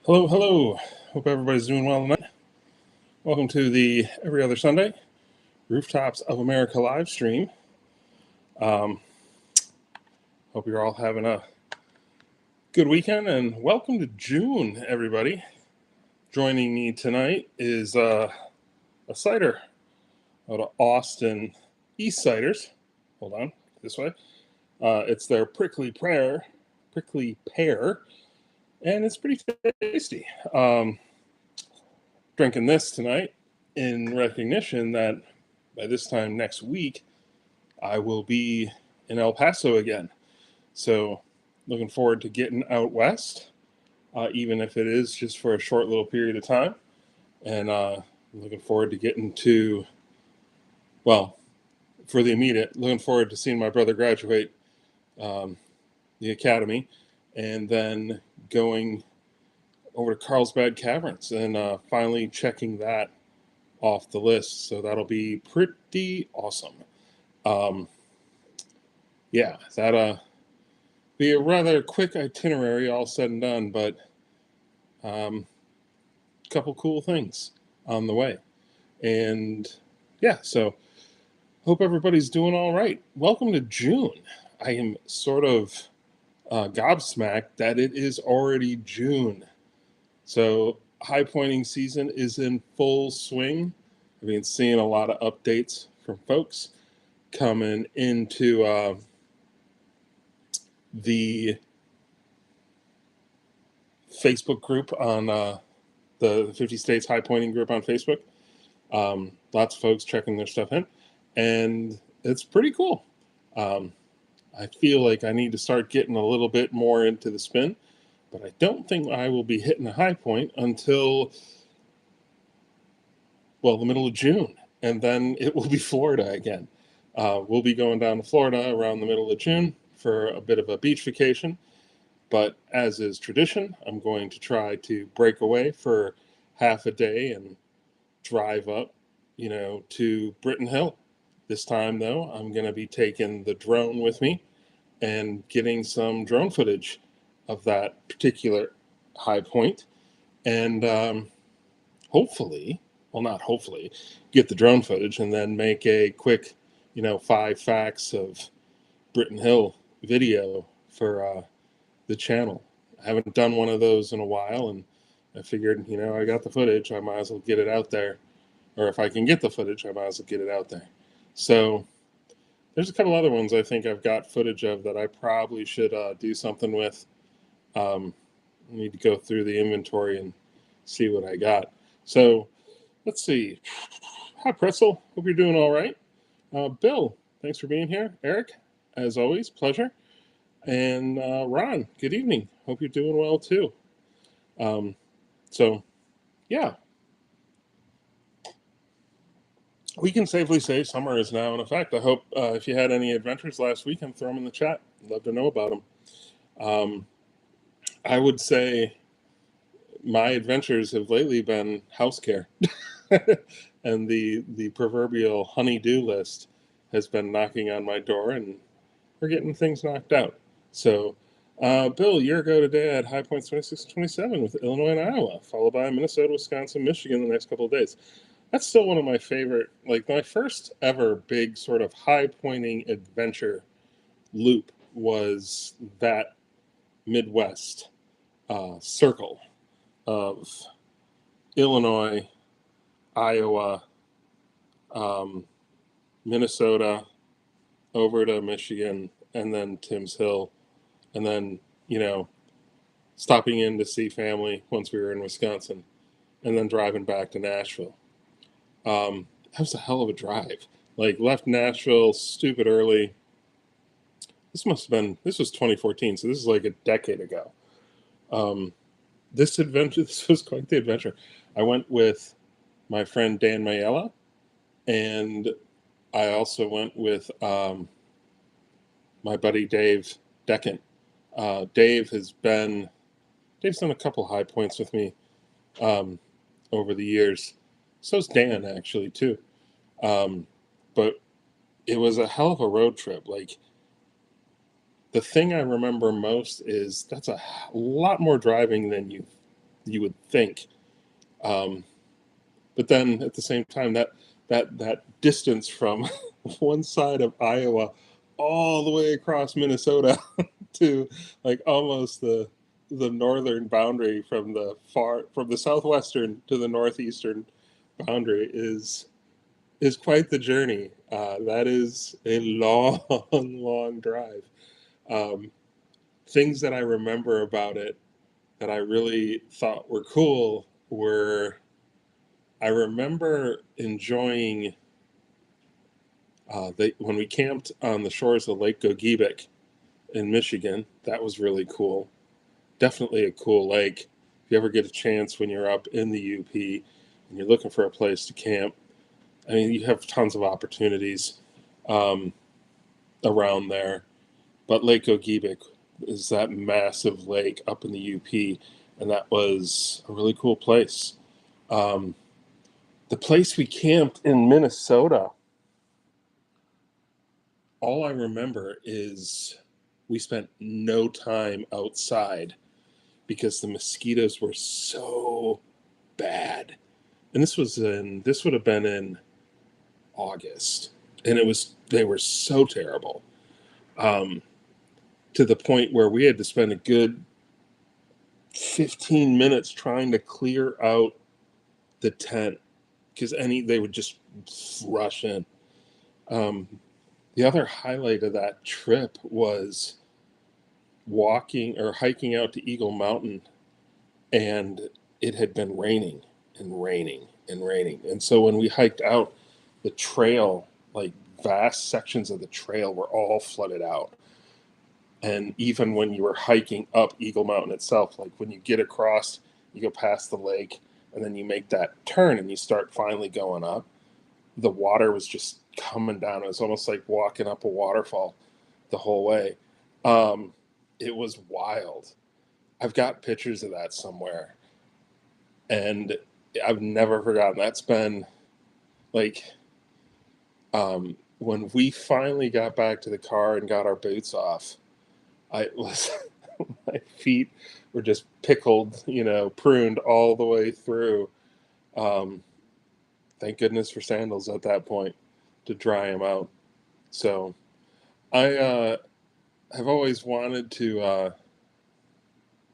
Hello, hello. Hope everybody's doing well tonight. Welcome to the Every Other Sunday Rooftops of America live stream. Hope you're all having a good weekend and welcome to June, everybody. Joining me tonight is a cider out of Austin, East Ciders. Hold on, this way. It's their prickly pear, and it's pretty tasty. Drinking this tonight in recognition that by this time next week, I will be in El Paso again. So looking forward to getting out west, even if it is just for a short little period of time. And looking forward to getting to, well, for the immediate, looking forward to seeing my brother graduate the academy and then going over to Carlsbad Caverns and finally checking that off the list. So that'll be pretty awesome. Yeah, that'll be a rather quick itinerary, all said and done, but a couple cool things on the way. And yeah, so hope everybody's doing all right. Welcome to June. I am sort of gobsmacked that it is already June. So high pointing season is in full swing. I've been seeing a lot of updates from folks coming into the Facebook group on the 50 States High Pointing group on Facebook. Lots of folks checking their stuff in, and it's pretty cool. I feel like I need to start getting a little bit more into the spin, but I don't think I will be hitting a high point until, well, the middle of June, and then it will be Florida again. We'll be going down to Florida around the middle of June for a bit of a beach vacation, but as is tradition, I'm going to try to break away for half a day and drive up, to Britton Hill. This time, though, I'm going to be taking the drone with me and getting some drone footage of that particular high point. And hopefully, well, not hopefully, get the drone footage and then make a quick, 5 facts of Britton Hill video for the channel. I haven't done one of those in a while, and I figured, I got the footage, I might as well get it out there. Or if I can get the footage, I might as well get it out there. So there's a couple other ones I think I've got footage of that I probably should do something with. I need to go through the inventory and see what I got. So let's see. Hi, Pretzel. Hope you're doing all right. Bill, thanks for being here. Eric, as always, pleasure. And Ron, good evening. Hope you're doing well too. So, yeah. We can safely say summer is now in effect. I hope if you had any adventures last weekend, throw them in the chat. I'd love to know about them. I would say my adventures have lately been house care. And the proverbial honey-do list has been knocking on my door, and we're getting things knocked out. So, Bill, a year ago today, I had high points 26 and 27 with Illinois and Iowa, followed by Minnesota, Wisconsin, Michigan the next couple of days. That's still one of my favorite, like my first ever big sort of high pointing adventure loop was that Midwest circle of Illinois, Iowa, Minnesota, over to Michigan, and then Timms Hill, and then, stopping in to see family once we were in Wisconsin, and then driving back to Nashville. That was a hell of a drive. Like, left Nashville stupid early. This was 2014, so this is like a decade ago. This was quite the adventure. I went with my friend Dan Mayella, and I also went with my buddy Dave Decken. Dave's done a couple high points with me over the years. So's Dan, actually, too. But it was a hell of a road trip. Like, the thing I remember most is that's a lot more driving than you you would think. Um, but then at the same time, that distance from one side of Iowa all the way across Minnesota to like almost the northern boundary from the southwestern to the northeastern boundary is quite the journey. That is a long, long drive. Um, Things that I remember about it that I really thought were cool were I remember enjoying when we camped on the shores of Lake Gogebic in Michigan. That was really cool. Definitely a cool lake. If you ever get a chance when you're up in the UP and you're looking for a place to camp, I mean, you have tons of opportunities um, around there. But Lake Gogebic is that massive lake up in the UP, and that was a really cool place. Um, the place we camped in Minnesota, all I remember is we spent no time outside because the mosquitoes were so bad. And this would have been in August, and they were so terrible. Um, to the point where we had to spend a good 15 minutes trying to clear out the tent because they would just rush in. Um, the other highlight of that trip was walking or hiking out to Eagle Mountain, and it had been raining and raining and raining. And so when we hiked out, the trail, like vast sections of the trail, were all flooded out. And even when you were hiking up Eagle Mountain itself, like when you get across, you go past the lake, and then you make that turn and you start finally going up, the water was just coming down. It was almost like walking up a waterfall the whole way. Um, it was wild. I've got pictures of that somewhere, and I've never forgotten. That's been like when we finally got back to the car and got our boots off. I was my feet were just pickled, pruned all the way through. Um, thank goodness for sandals at that point to dry them out. So I have always wanted to.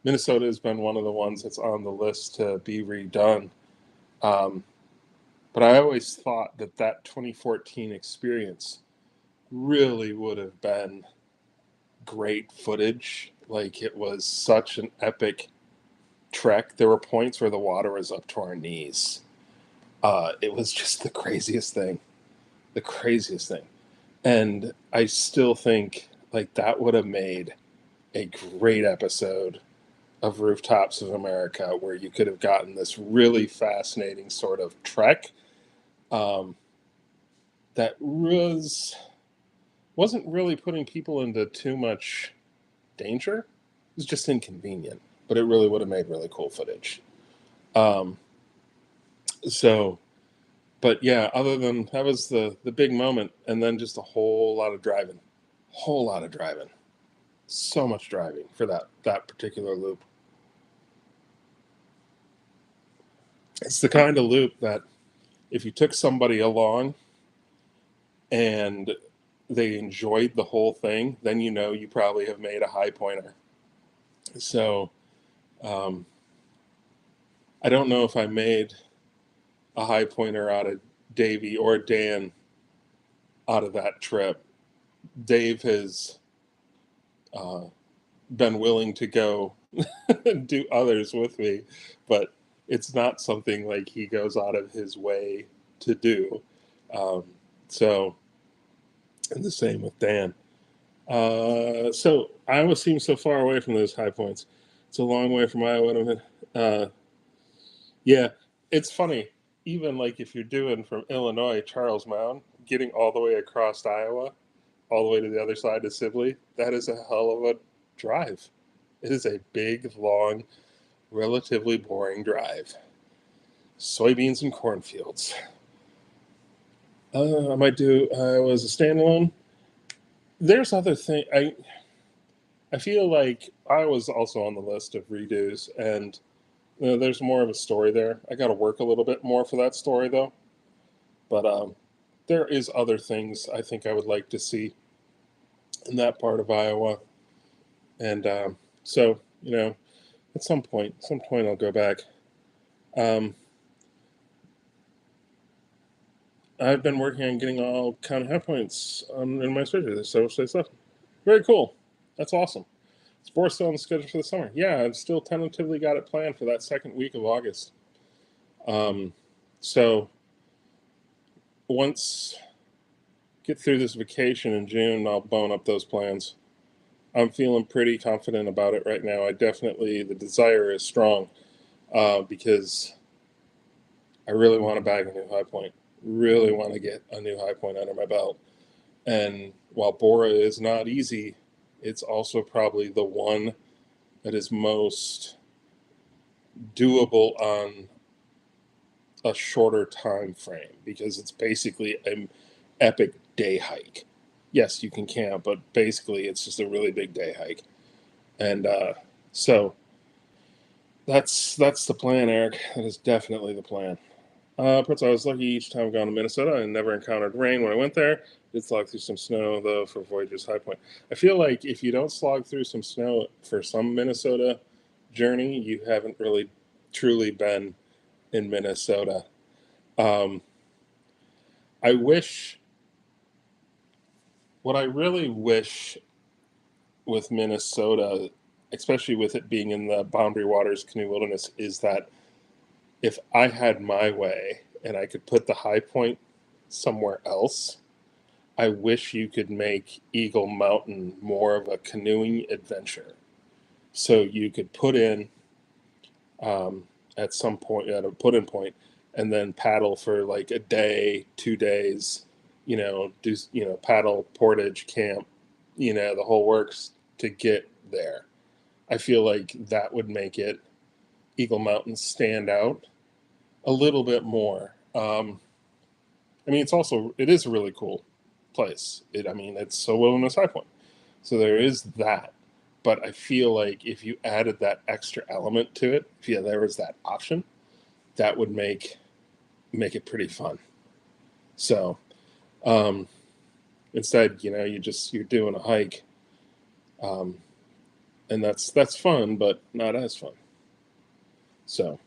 Minnesota has been one of the ones that's on the list to be redone. Um, but I always thought that 2014 experience really would have been great footage. Like it was such an epic trek. There were points where the water was up to our knees. It was just the craziest thing. And I still think like that would have made a great episode of Rooftops of America where you could have gotten this really fascinating sort of trek um, that wasn't really putting people into too much danger. It was just inconvenient, but it really would have made really cool footage. Um, so, but yeah, other than that was the big moment, and then just a whole lot of driving, so much driving for that particular loop. It's the kind of loop that if you took somebody along and they enjoyed the whole thing, then you probably have made a high pointer. So um, I don't know if I made a high pointer out of Davey or Dan out of that trip. Dave has uh, been willing to go do others with me, but it's not something like he goes out of his way to do. Um, so, and the same with Dan. So Iowa seems so far away from those high points. It's a long way from Iowa. Yeah, it's funny. Even like if you're doing from Illinois, Charles Mound, getting all the way across Iowa, all the way to the other side of Sibley, that is a hell of a drive. It is a big, long, relatively boring drive. Soybeans and cornfields. I might do Iowa as a standalone. There's other thing. I feel like Iowa's also on the list of redos, and There's more of a story there. I got to work a little bit more for that story though. But there is other things I think I would like to see in that part of Iowa, and so at some point I'll go back. Um, I've been working on getting all county high points in my spreadsheet. So stuff. Very cool. That's awesome. Sports still on the schedule for the summer. Yeah, I've still tentatively got it planned for that second week of August. So once get through this vacation in June, I'll bone up those plans. I'm feeling pretty confident about it right now. The desire is strong because I really want to bag a new high point. Really want to get a new high point under my belt. And while Bora is not easy, it's also probably the one that is most doable on a shorter time frame because it's basically an epic day hike. Yes, you can camp, but basically it's just a really big day hike. And so that's the plan, Eric. That is definitely the plan. Prince, I was lucky each time I've gone to Minnesota and never encountered rain when I went there. Did slog through some snow though for Voyager's High Point. I feel like if you don't slog through some snow for some Minnesota journey, you haven't really truly been in Minnesota. Um, I wish, what I really wish with Minnesota, especially with it being in the Boundary Waters Canoe Wilderness, is that if I had my way and I could put the high point somewhere else, I wish you could make Eagle Mountain more of a canoeing adventure. So you could put in at some point at a put in point and then paddle for like a day, 2 days, do paddle, portage, camp, the whole works to get there. I feel like that would make it Eagle Mountain stand out a little bit more. I mean, it is a really cool place. It's a wilderness high point, so there is that. But I feel like if you added that extra element to it, if there was that option, that would make it pretty fun. So um, instead, you're doing a hike, um, and that's fun, but not as fun. So.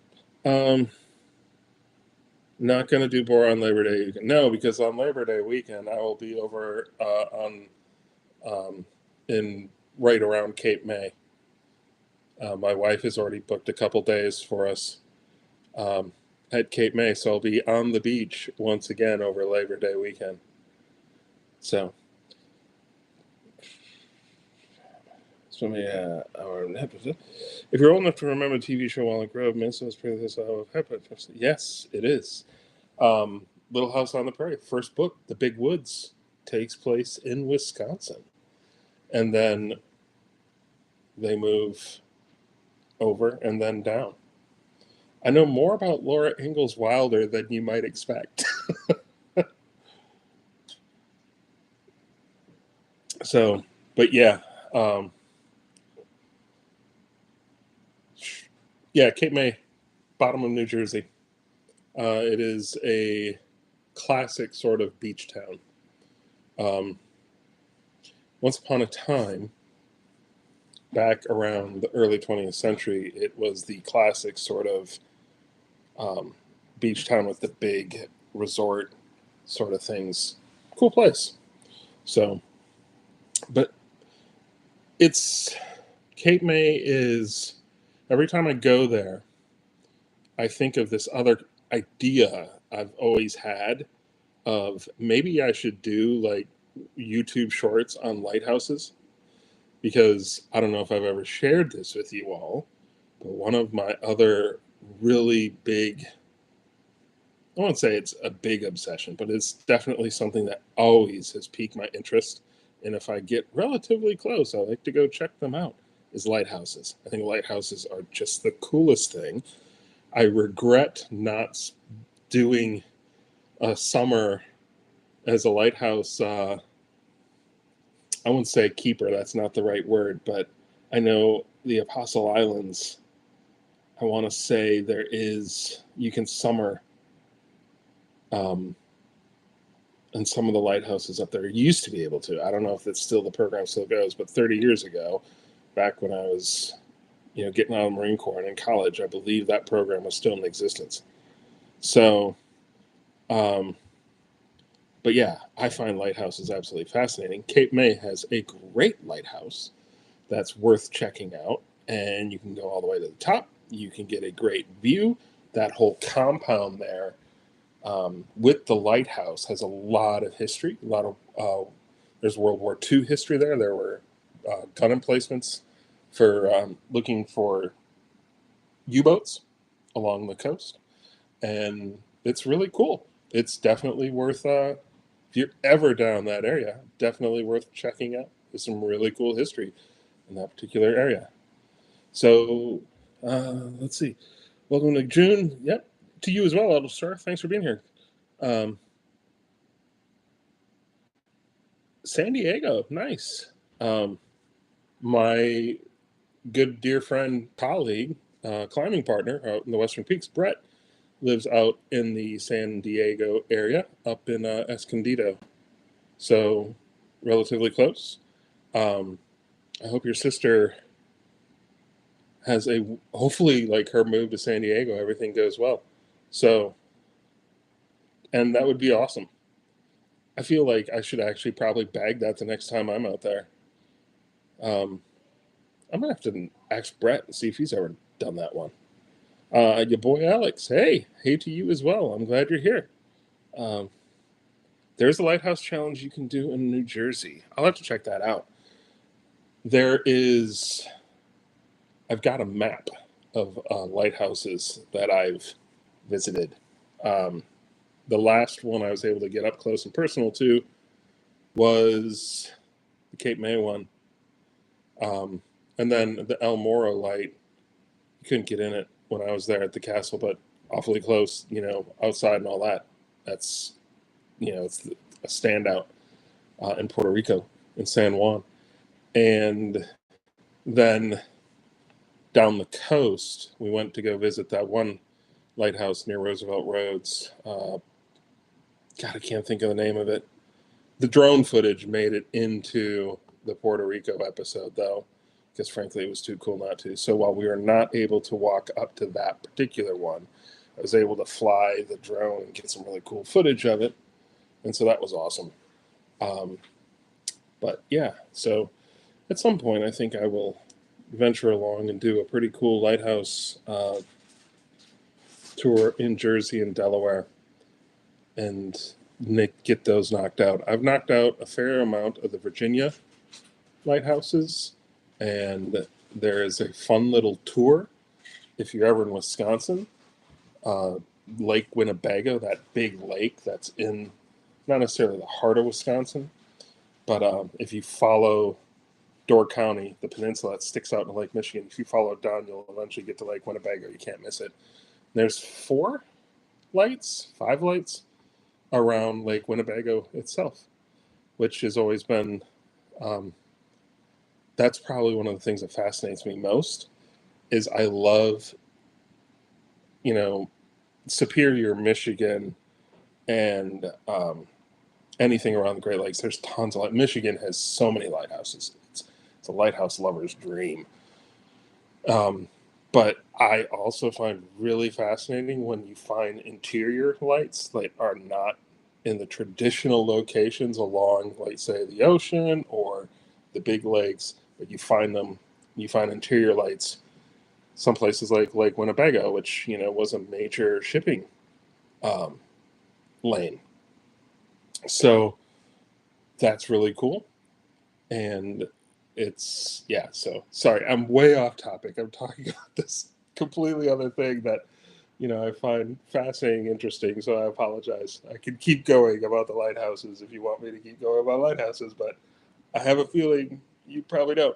Um, Not going to do Bora on Labor Day weekend. No, because on Labor Day weekend, I will be over on in right around Cape May. My wife has already booked a couple days for us um, at Cape May, so I'll be on the beach once again over Labor Day weekend. So, if you're old enough to remember the TV show Walnut Grove, Minnesota's Princess of Pepper. Yes, it is. Little House on the Prairie, first book, The Big Woods, takes place in Wisconsin. And then they move over and then down. I know more about Laura Ingalls Wilder than you might expect. So, but yeah. Yeah, Cape May, bottom of New Jersey. It is a classic sort of beach town. Um, once upon a time, back around the early 20th century, it was the classic sort of beach town with the big resort sort of things. Cool place. So, but it's Cape May is every time I go there, I think of this other idea I've always had of maybe I should do like YouTube shorts on lighthouses because I don't know if I've ever shared this with you all, but one of my other really big, I won't say it's a big obsession, but it's definitely something that always has piqued my interest. And if I get relatively close, I like to go check them out, is lighthouses. I think lighthouses are just the coolest thing. I regret not doing a summer as a lighthouse. I wouldn't say keeper, that's not the right word, but I know the Apostle Islands I want to say you can summer in some of the lighthouses up there. You used to be able to. I don't know if it's still the program still goes, but 30 years ago, back when I was, getting out of the Marine Corps and in college, I believe that program was still in existence. So, um, but yeah, I find lighthouses absolutely fascinating. Cape May has a great lighthouse that's worth checking out, and you can go all the way to the top. You can get a great view. That whole compound there, with the lighthouse, has a lot of history. A lot of there's World War II history there. There were gun emplacements for looking for U-boats along the coast, and it's really cool. It's definitely worth if you're ever down that area, definitely worth checking out. There's some really cool history in that particular area. So let's see. Welcome to June. Yep, to you as well, Little Star. Thanks for being here. Um, San Diego, nice. Um, my good dear friend, colleague, climbing partner out in the Western Peaks, Brett, lives out in the San Diego area, up in Escondido. So relatively close. Um, I hope your sister has hopefully, like, her move to San Diego, everything goes well. So, and that would be awesome. I feel like I should actually probably bag that the next time I'm out there. Um, I'm gonna have to ask Brett and see if he's ever done that one. Your boy Alex, hey to you as well. I'm glad you're here. Um, there's a lighthouse challenge you can do in New Jersey. I'll have to check that out. There is, I've got a map of lighthouses that I've visited. Um, the last one I was able to get up close and personal to was the Cape May one. And then the El Moro light, you couldn't get in it when I was there at the castle, but awfully close, outside and all that. That's, it's a standout in Puerto Rico, in San Juan. And then down the coast, we went to go visit that one lighthouse near Roosevelt Roads. God, I can't think of the name of it. The drone footage made it into the Puerto Rico episode, though, because frankly, it was too cool not to. So while we were not able to walk up to that particular one, I was able to fly the drone and get some really cool footage of it. And so that was awesome. But yeah, so at some point, I think I will venture along and do a pretty cool lighthouse tour in Jersey and Delaware and get those knocked out. I've knocked out a fair amount of the Virginia lighthouses, and there is a fun little tour if you're ever in Wisconsin. Uh, Lake Winnebago, that big lake that's in not necessarily the heart of Wisconsin, but if you follow Door County, the peninsula that sticks out in Lake Michigan, if you follow it down, you'll eventually get to Lake Winnebago. You can't miss it. There's 5 lights around Lake Winnebago itself, which has always been, that's probably one of the things that fascinates me most, is I love, Superior, Michigan, and anything around the Great Lakes. There's tons of Michigan has so many lighthouses. It's a lighthouse lover's dream. But I also find really fascinating when you find interior lights that are not in the traditional locations along, like, say, the ocean or the big lakes, but you find interior lights some places like Lake Winnebago, which, was a major shipping um, lane. So that's really cool. And so sorry, I'm way off topic. I'm talking about this completely other thing that, I find fascinating, interesting. So I apologize. I could keep going about the lighthouses if you want me to keep going about lighthouses, but I have a feeling you probably don't.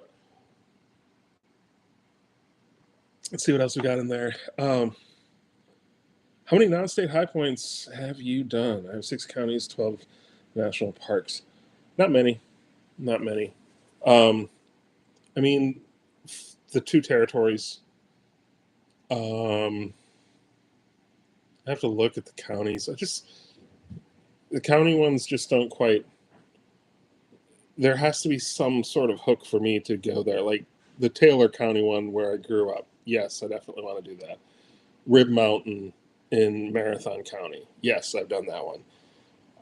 Let's see what else we got in there. How many non-state high points have you done? I have 6 counties, 12 national parks. Not many. Not many. Um, I mean, the 2 territories, I have to look at the counties. The county ones just don't quite. There has to be some sort of hook for me to go there. Like the Taylor County one where I grew up. Yes, I definitely want to do that. Rib Mountain in Marathon County. Yes, I've done that one.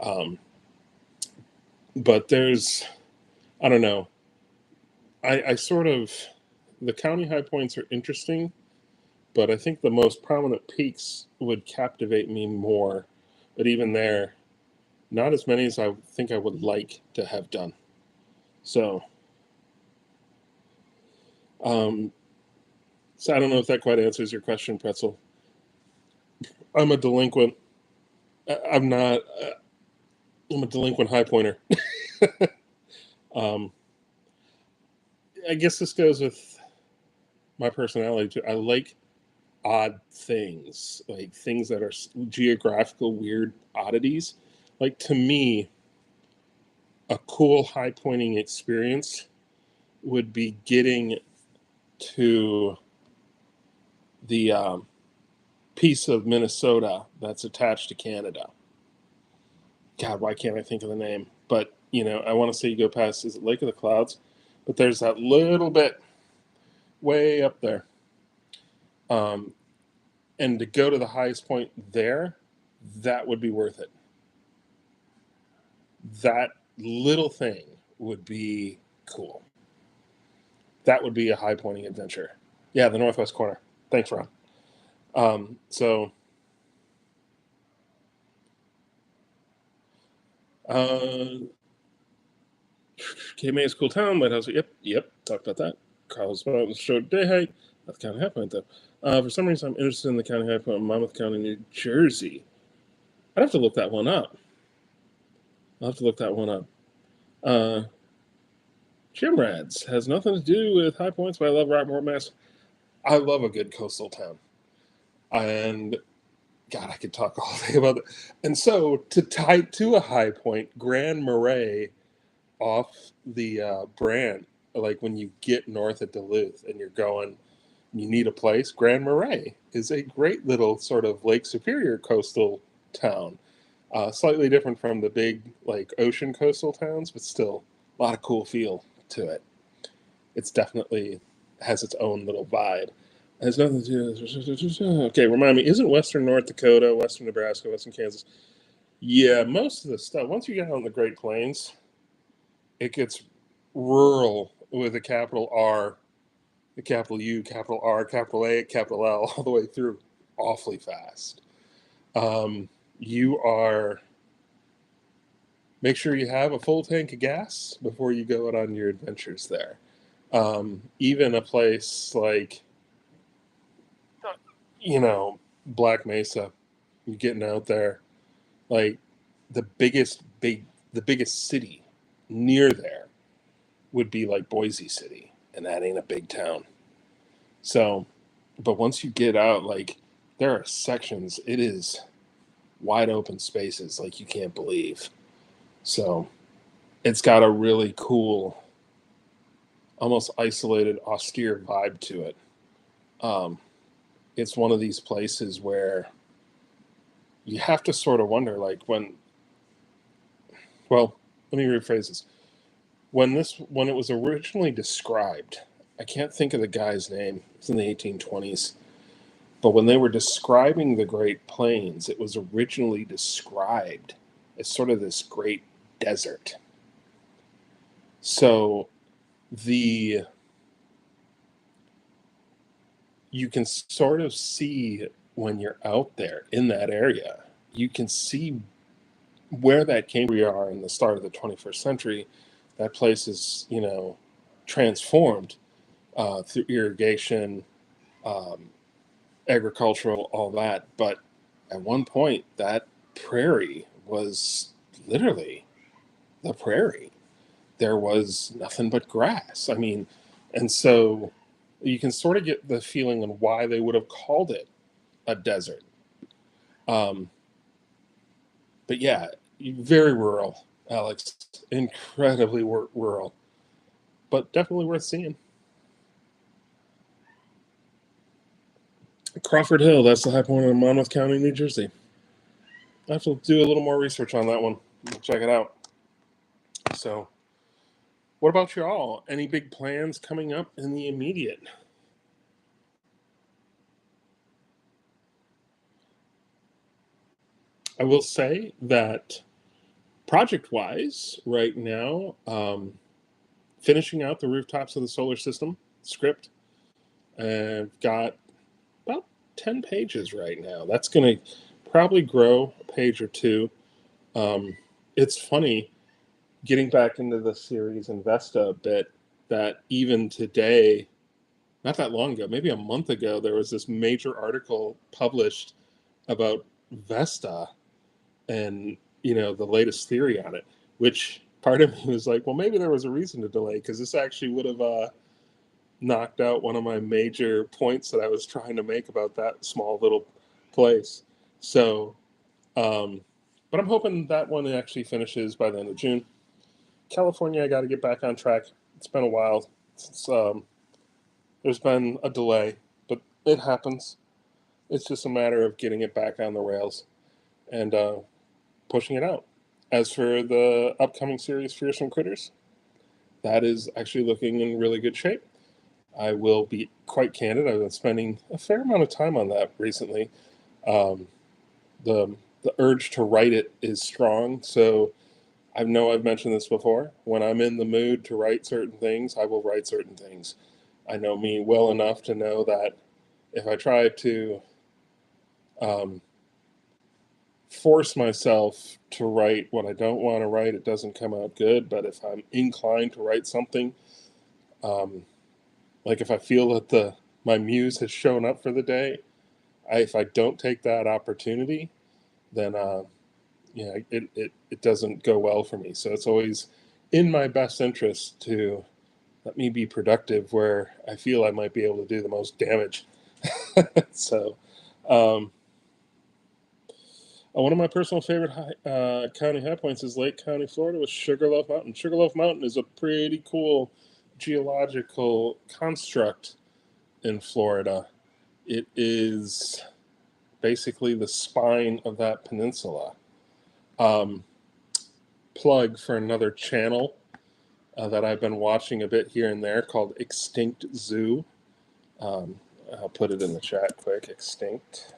Um, but I don't know. I sort of, the county high points are interesting, but I think the most prominent peaks would captivate me more. But even there, not as many as I think I would like to have done. So, um, so I don't know if that quite answers your question, Pretzel. I'm a delinquent. I'm not. I'm a delinquent high pointer. um, I guess this goes with my personality too. I like odd things, like things that are geographical weird oddities. Like to me, a cool high pointing experience would be getting to the piece of Minnesota that's attached to Canada. God, why can't I think of the name? But I want to say you go past, is it Lake of the Clouds? But there's that little bit way up there. Um, and to go to the highest point there, that would be worth it. That little thing would be cool. That would be a high pointing adventure. Yeah, the northwest corner. Thanks, Ron. So, uh, KMA is a cool town. Lighthouse. Yep. Talked about that. Carl's Mountains showed day hike. That's the county high point, though. For some reason, I'm interested in the county high point in Monmouth County, New Jersey. I'd have to look that one up. Uh, Jimrads has nothing to do with high points, but I love Rockport, Mass. I love a good coastal town. And God, I could talk all day about it. And so to tie to a high point, Grand Marais off the Brant, like when you get north of Duluth and you're going, you need a place. Grand Marais is a great little sort of Lake Superior coastal town. Slightly different from the big like ocean coastal towns, but still a lot of cool feel to it. It's definitely has its own little vibe. It has nothing to do. Okay, remind me, isn't Western North Dakota, Western Nebraska, Western Kansas? Yeah, most of the stuff. Once you get out on the Great Plains, it gets rural with a capital R, a capital U, capital R, capital A, capital L, all the way through, awfully fast. You are make sure you have a full tank of gas before you go out on your adventures there. Even a place like Black Mesa, you're getting out there, like the biggest city near there would be like Boise City, and that ain't a big town. So, but once you get out, like there are sections, it is wide open spaces like you can't believe. So, it's got a really cool, almost isolated, austere vibe to it. Um, it's one of these places where you have to sort of wonder, like well, let me rephrase this. When it was originally described, I can't think of the guy's name. It's in the 1820s. But when they were describing the Great Plains, it was originally described as sort of this great desert. So the you can sort of see when you're out there in that area, you can see where that came. We are in the start of the 21st century. That place is, transformed through irrigation, um, agricultural, all that. But at one point, that prairie was literally the prairie. There was nothing but grass. I mean, and so you can sort of get the feeling on why they would have called it a desert. Um, but yeah, very rural, Alex. Incredibly rural, but definitely worth seeing. Crawford Hill, that's the high point in Monmouth County, New Jersey. I have to do a little more research on that one. Check it out. So, what about y'all? Any big plans coming up in the immediate? I will say that project-wise, right now, finishing out the rooftops of the solar system script. I've got about 10 pages right now. That's going to probably grow a page or two. It's funny getting back into the series Investa a bit, that even today, not that long ago, maybe a month ago, there was this major article published about Vesta and, the latest theory on it, which part of me was like, well, maybe there was a reason to delay, because this actually would have knocked out one of my major points that I was trying to make about that small little place. So, but I'm hoping that one actually finishes by the end of June. California, I got to get back on track. It's been a while. There's been a delay, but it happens. It's just a matter of getting it back on the rails and pushing it out. As for the upcoming series, Fearsome Critters, that is actually looking in really good shape. I will be quite candid. I've been spending a fair amount of time on that recently. Um, the urge to write it is strong, so I know I've mentioned this before. When I'm in the mood to write certain things, I will write certain things. I know me well enough to know that if I try to um, force myself to write what I don't want to write, it doesn't come out good. But if I'm inclined to write something, um, like if I feel that my muse has shown up for the day, if I don't take that opportunity, then it doesn't go well for me. So it's always in my best interest to let me be productive where I feel I might be able to do the most damage. So, one of my personal favorite county high points is Lake County, Florida, with Sugarloaf Mountain. Sugarloaf Mountain is a pretty cool geological construct in Florida. It is basically the spine of that peninsula. Um, Plug for another channel that I've been watching a bit here and there called Extinct Zoo. I'll put it in the chat quick. Extinct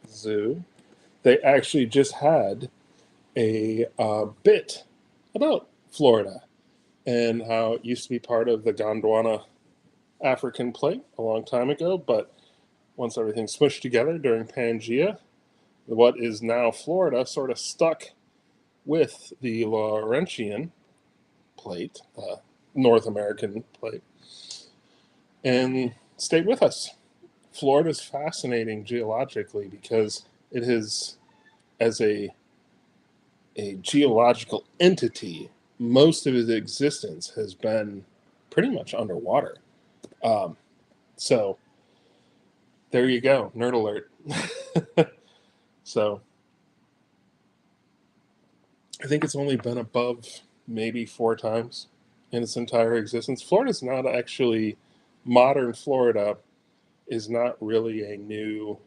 Zoo. They actually just had a bit about Florida and how it used to be part of the Gondwana African plate a long time ago, but once everything smushed together during Pangea, what is now Florida sort of stuck with the Laurentian plate, North American plate, and stayed with us. Florida is fascinating geologically because it is, as a geological entity, most of its existence has been pretty much underwater. So there you go, nerd alert. So I think it's only been above maybe 4 times in its entire existence. Florida's not actually, modern Florida is not really a new,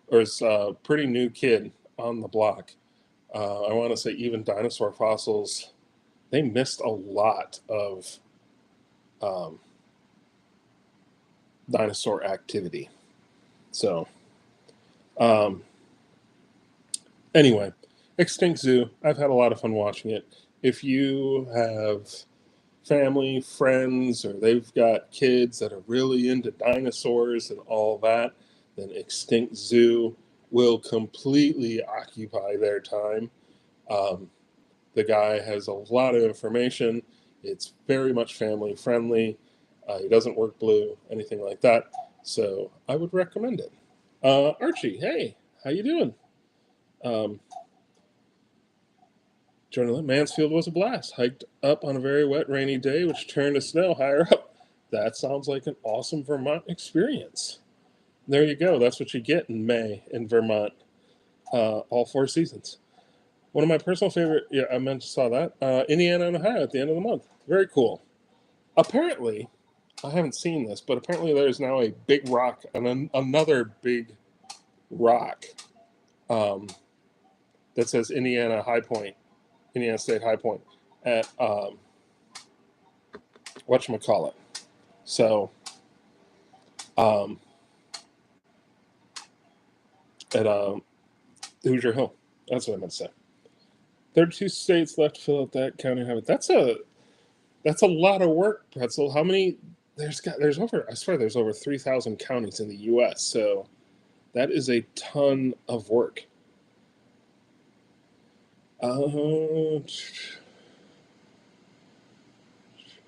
or is a pretty new kid on the block. I want to say even dinosaur fossils, they missed a lot of um, dinosaur activity. So, um, anyway, Extinct Zoo, I've had a lot of fun watching it. If you have family, friends, or they've got kids that are really into dinosaurs and all that, then Extinct Zoo will completely occupy their time. Um, the guy has a lot of information. It's very much family friendly. He doesn't work blue, anything like that. So I would recommend it. Archie, hey, how you doing? Um, Journal Mansfield was a blast. Hiked up on a very wet, rainy day, which turned to snow higher up. That sounds like an awesome Vermont experience. There you go. That's what you get in May in Vermont. All 4 seasons. One of my personal favorite, yeah, saw that. Indiana and Ohio at the end of the month. Very cool. Apparently, I haven't seen this, but apparently there's now a big rock and another big rock um, that says Indiana High Point, Indiana State High Point at whatchamacallit. So um, at Hoosier Hill. That's what I meant to say. 32 states left to fill out that county highway. That's a lot of work, Pretzel. How many? There's over. I swear there's over 3,000 counties in the U.S. So that is a ton of work. Uh,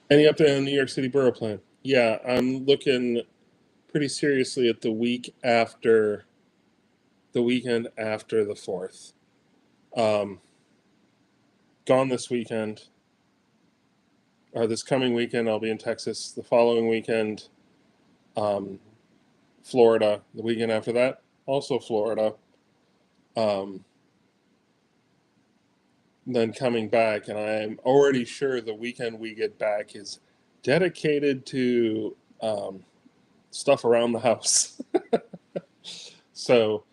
any update on New York City borough plan? Yeah, I'm looking pretty seriously at the weekend after the 4th. Um, Gone this weekend, or this coming weekend. I'll be in Texas. The following weekend, um, Florida. The weekend after that, also Florida. Um, then coming back, and I'm already sure the weekend we get back is dedicated to stuff around the house. So,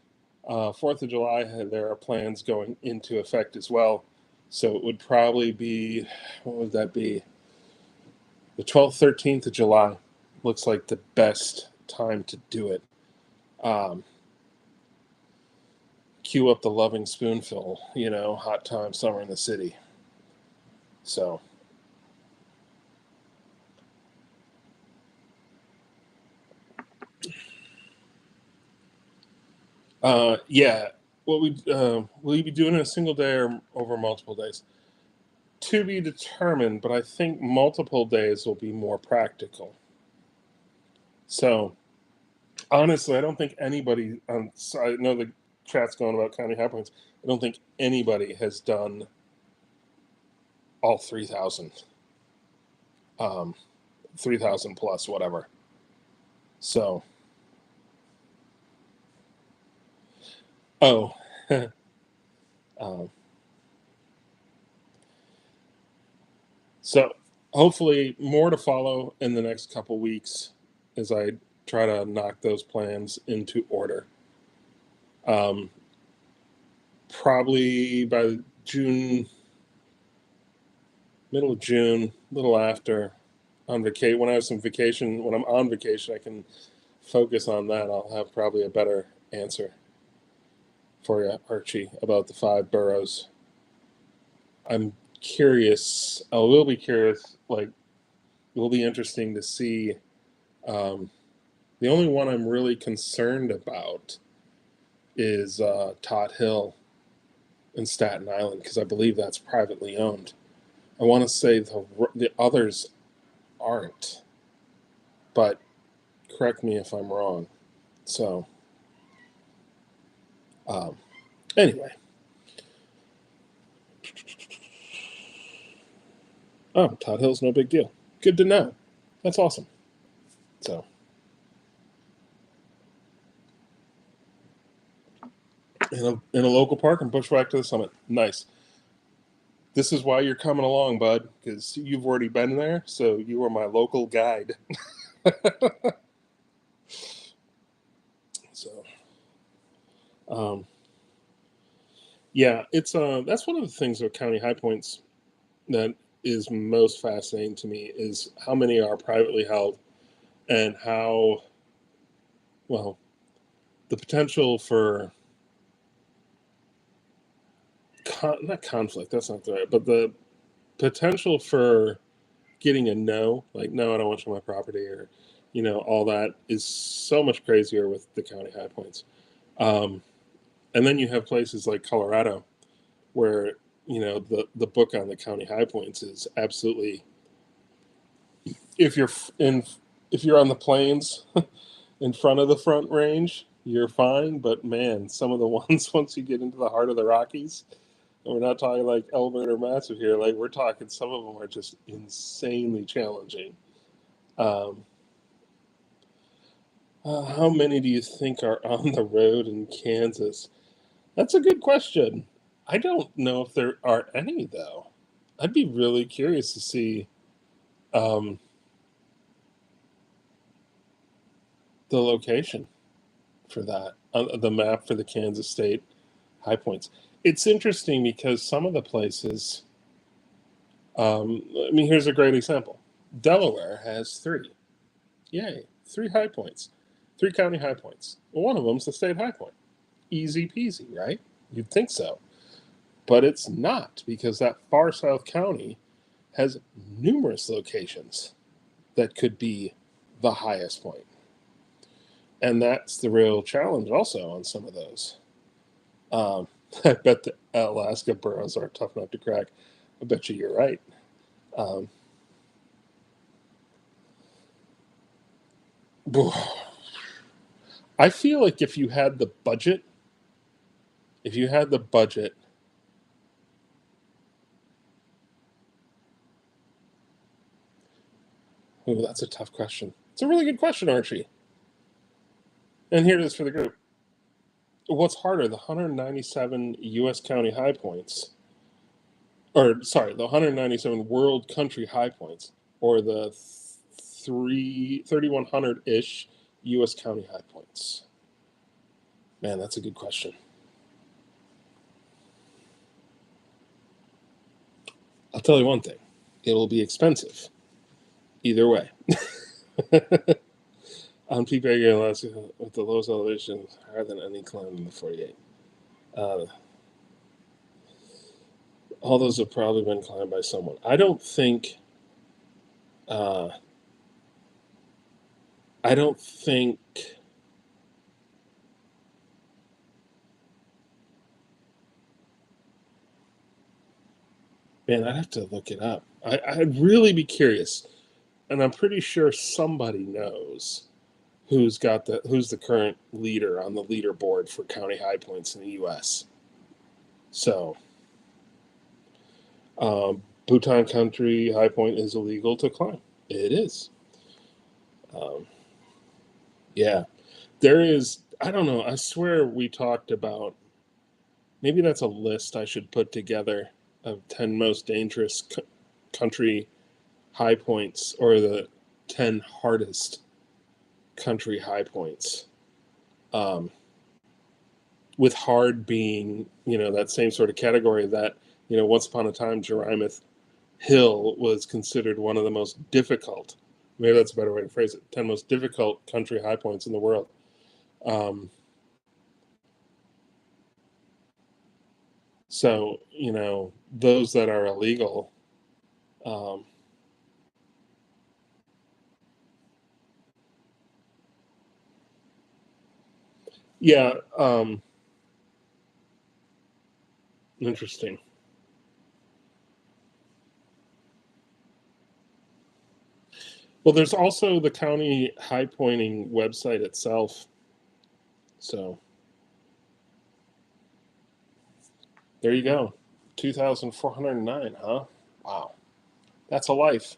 4th of July, there are plans going into effect as well. So it would probably be, what would that be? The 12th, 13th of July looks like the best time to do it. Cue up the Loving Spoonful, hot time, summer in the city. So, yeah. Will you be doing it a single day or over multiple days? To be determined, but I think multiple days will be more practical. So, honestly, I don't think anybody. So I know the chat's going about county high points. I don't think anybody has done all 3,000, 3,000 plus, whatever. So, oh, um, so hopefully more to follow in the next couple weeks as I try to knock those plans into order. Um, Probably by June, middle of June, a little after, on vacation. When I have some vacation, when I'm on vacation, I can focus on that. I'll have probably a better answer for you, Archie, about the 5 boroughs. I'm curious. I will be curious. Like, it will be interesting to see. Um, the only one I'm really concerned about is Todd Hill in Staten Island because I believe that's privately owned. I want to say the others aren't, but correct me if I'm wrong. So, um, anyway. Oh, Todd Hill's no big deal. Good to know. That's awesome. So, in a local park and Bushwhack to the Summit. Nice. This is why you're coming along, bud, because you've already been there. So you are my local guide. So, um, yeah, it's that's one of the things with county high points that is most fascinating to me is how many are privately held and how well the potential for not conflict, that's not the right, but the potential for getting a no, like no, I don't want you on my property, or all that is so much crazier with the county high points. um, and then you have places like Colorado where the book on the county high points is absolutely, if you're in if you're on the plains in front of the Front Range, you're fine. But man, some of the ones once you get into the heart of the Rockies, and we're not talking like Elbert or Massive here, like we're talking, some of them are just insanely challenging. Um, how many do you think are on the road in Kansas? That's a good question. I don't know if there are any though. I'd be really curious to see. Um, the location for that, the map for the Kansas State high points. It's interesting because some of the places, I mean, here's a great example. Delaware has three. Yay, three high points, three county high points. Well, one of them's the state high point. Easy peasy, right? You'd think so. But it's not, because that far south county has numerous locations that could be the highest point. And that's the real challenge also on some of those. Um, I bet the Alaska boroughs are tough enough to crack. I bet you're right. Um, I feel like if you had the budget, if you had the budget, ooh, that's a tough question. It's a really good question, Archie. And here it is for the group. What's harder, the 197 U.S. county high points, or sorry, the 197 world country high points, or the 3,100 ish U.S. county high points? Man, that's a good question. I'll tell you one thing, it'll be expensive either way. On Peak Barrier, Alaska, with the lowest elevation higher than any climb in the 48. Uh, all those have probably been climbed by someone. I don't think. Uh, I don't think. Man, I'd have to look it up. I'd really be curious, and I'm pretty sure somebody knows who's the current leader on the leaderboard for county high points in the U.S. So, Bhutan Country High Point is illegal to climb. It is. Um, yeah, there is. I don't know. I swear we talked about. Maybe that's a list I should put together of 10 most dangerous country high points, or the 10 hardest country high points. Um, with hard being, that same sort of category that, once upon a time, Jerimuth Hill was considered one of the most difficult, maybe that's a better way to phrase it, 10 most difficult country high points in the world. Um, so, those that are illegal, um, yeah, interesting. Well, there's also the county high pointing website itself. So there you go. 2,409, huh? Wow. That's a life.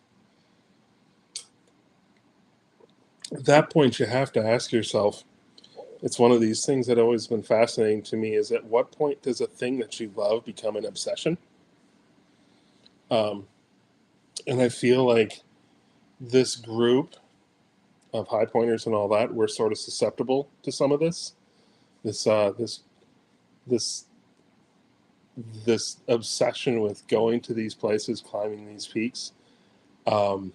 At that point, you have to ask yourself, it's one of these things that always been fascinating to me, is at what point does a thing that you love become an obsession? Um, and I feel like this group of high pointers and all that, we're sort of susceptible to some of this. This this this obsession with going to these places, climbing these peaks. Um,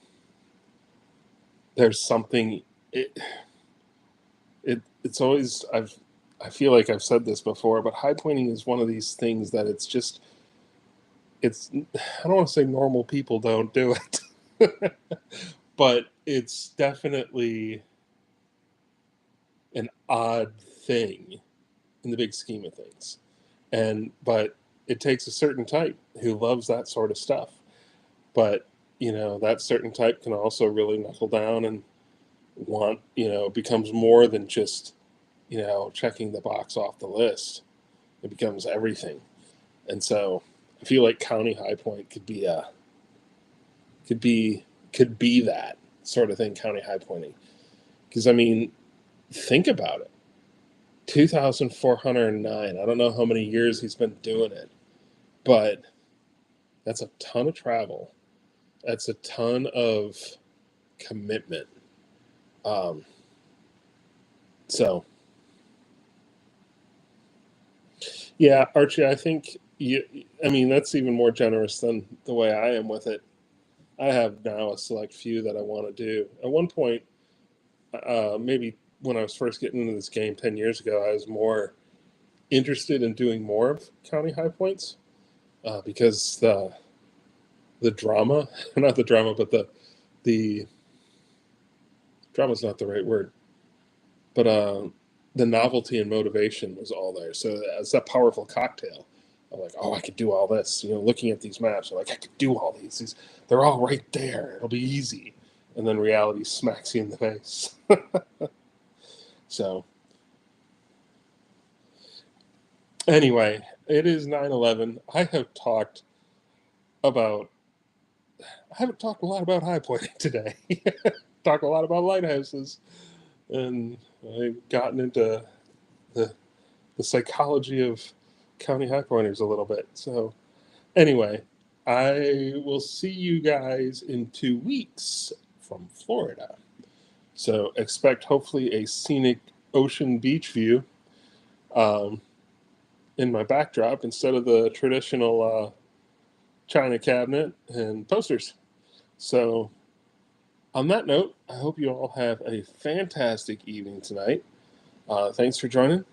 there's something. It's always I feel like I've said this before, but high pointing is one of these things that it's I don't want to say normal people don't do it, but it's definitely an odd thing in the big scheme of things. But it takes a certain type who loves that sort of stuff. But that certain type can also really knuckle down and want, becomes more than just, checking the box off the list. It becomes everything. And so I feel like County High Point could be could be that sort of thing, County High Pointing. Because I mean, think about it. 2,409. I don't know how many years he's been doing it, but that's a ton of travel. That's a ton of commitment. Um, So, yeah, Archie, I think I mean, that's even more generous than the way I am with it. I have now a select few that I want to do. At one point, maybe when I was first getting into this game 10 years ago, I was more interested in doing more of county high points because the drama, not the drama, but the drama's not the right word, but the novelty and motivation was all there. So it's that powerful cocktail. I'm like, oh, I could do all this. Looking at these maps, I'm like, I could do all these. They're all right there. It'll be easy. And then reality smacks you in the face. So anyway, it is 9/11. About I haven't talked a lot about high pointing today. Talked a lot about lighthouses, and I've gotten into the the psychology of county high pointers a little bit. So anyway, I will see you guys in 2 weeks from Florida. So expect hopefully a scenic ocean beach view um, in my backdrop instead of the traditional china cabinet and posters. So on that note, I hope you all have a fantastic evening tonight. Thanks for joining.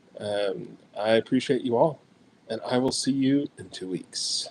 I appreciate you all, and I will see you in 2 weeks.